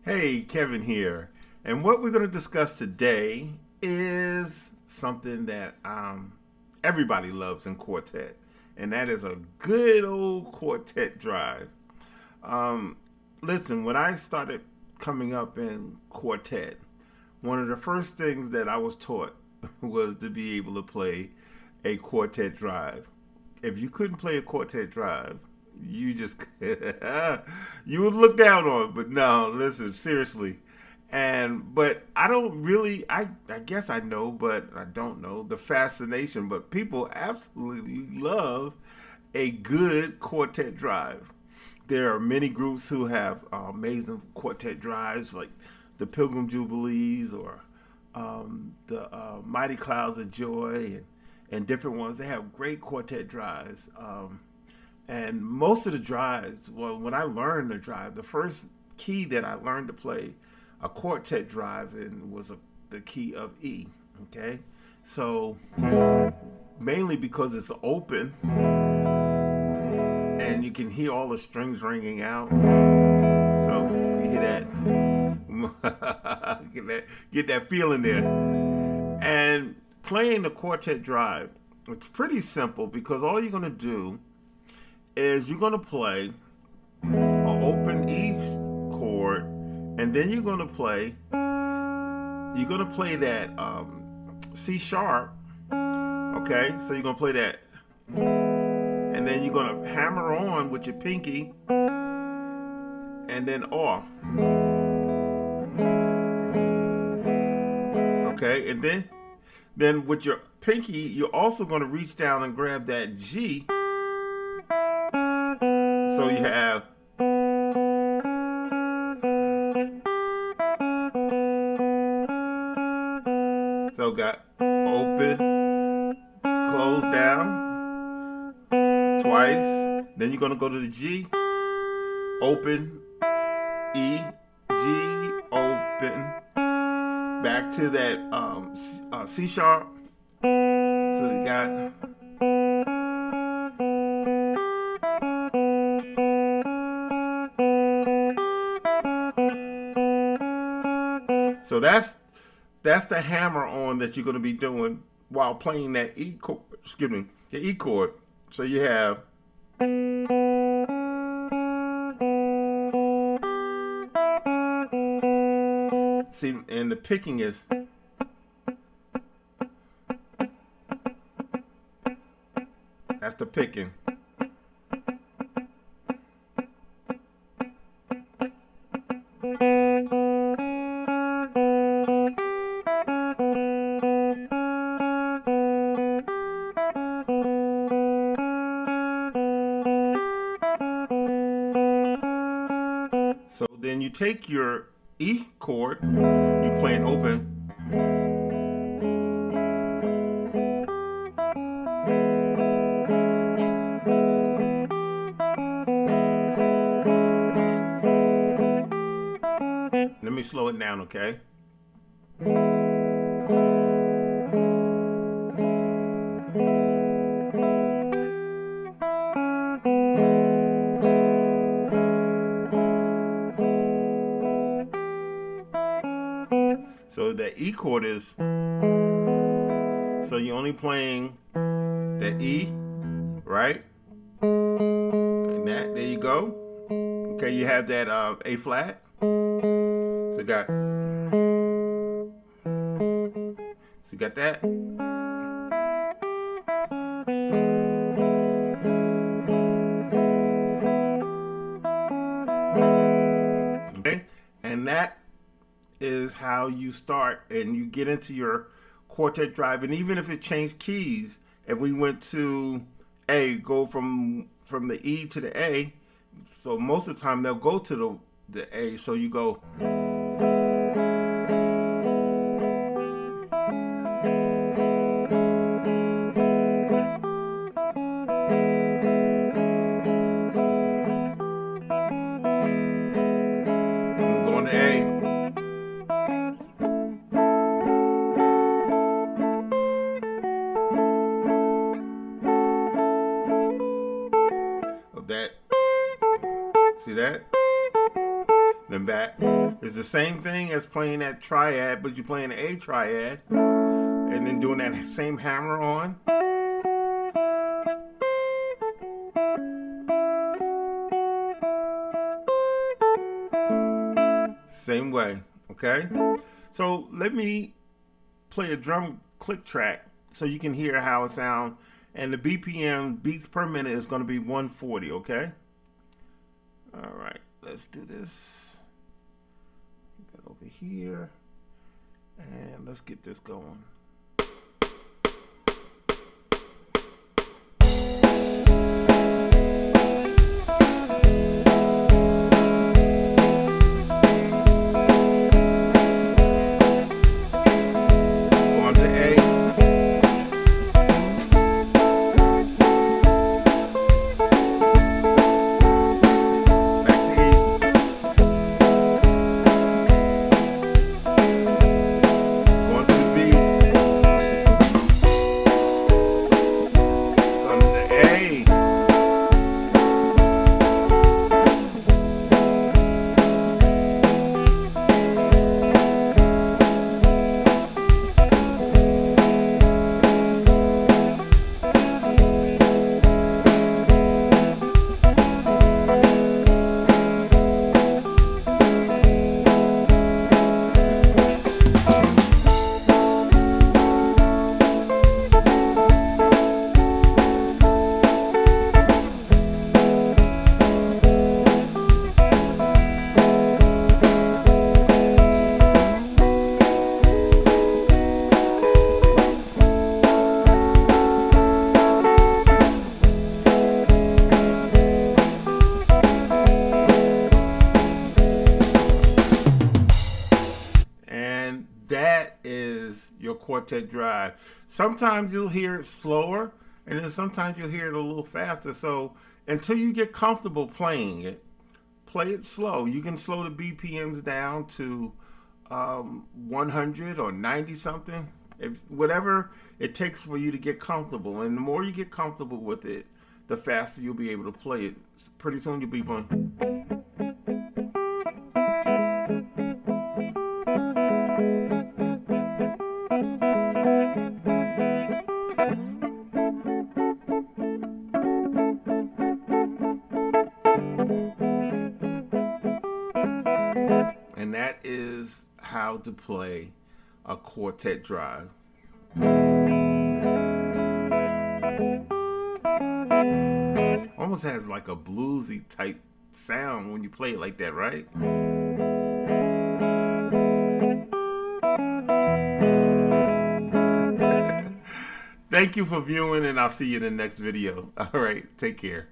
Hey, Kevin here. And what we're going to discuss today is something that everybody loves in Quartet, and that is a good old Quartet drive. Um, Listen, when I started coming up in Quartet, one of the first things that I was taught was to be able to play a Quartet drive. If you couldn't play a Quartet drive, you just you would look down on it. But no, listen, seriously. But I don't really I guess I know, but I don't know the fascination. But people absolutely love a good quartet drive. There are many groups who have amazing quartet drives, like the Pilgrim Jubilees or the Mighty Clouds of Joy, and different ones. They have great quartet drives. And most of the drives, well, when I learned to drive, the first key that I learned to play a quartet drive in was the key of E. Okay, so mainly because it's open and you can hear all the strings ringing out. So you hear that, get that feeling there. And playing the quartet drive, it's pretty simple because all you're gonna do is you're gonna play an open E chord, and then you're gonna play that C sharp. Okay, so you're gonna play that, and then you're gonna hammer on with your pinky, and then off. Okay, and then with your pinky, you're also gonna reach down and grab that G. So you have got open, close down twice. Then you're gonna go to the G, open, E, G, open, back to that C sharp. So you got. So that's the hammer on that you're going to be doing while playing that E chord. Excuse me, the E chord. So you have. See, and the picking is. That's the picking. So then you take your E chord, you play an open. Let me slow it down, okay? So the E chord is, so you're only playing the E, right? And there you go. Okay, you have that A flat. So you got that. Okay, and that is how you start and you get into your quartet drive. And even if it changed keys, if we went to A, go from the E to the A, so most of the time they'll go to the A. So you go. I'm going to A. Of that. See that? Then back. It's the same thing as playing that triad, but you're playing a triad and then doing that same hammer on. Same way, okay? So let me play a drum click track so you can hear how it sounds. And the BPM, beats per minute, is going to be 140, okay? All right, let's do this. Put that over here. And let's get this going. That is your Quartet drive. Sometimes you'll hear it slower, and then sometimes you'll hear it a little faster. So until you get comfortable playing it, play it slow. You can slow the BPMs down to 100 or 90 something, whatever it takes for you to get comfortable. And the more you get comfortable with it, the faster you'll be able to play it. Pretty soon you'll be playing. And that is how to play a Quartet drive. Almost has like a bluesy type sound when you play it like that, right? Thank you for viewing, and I'll see you in the next video. All right, take care.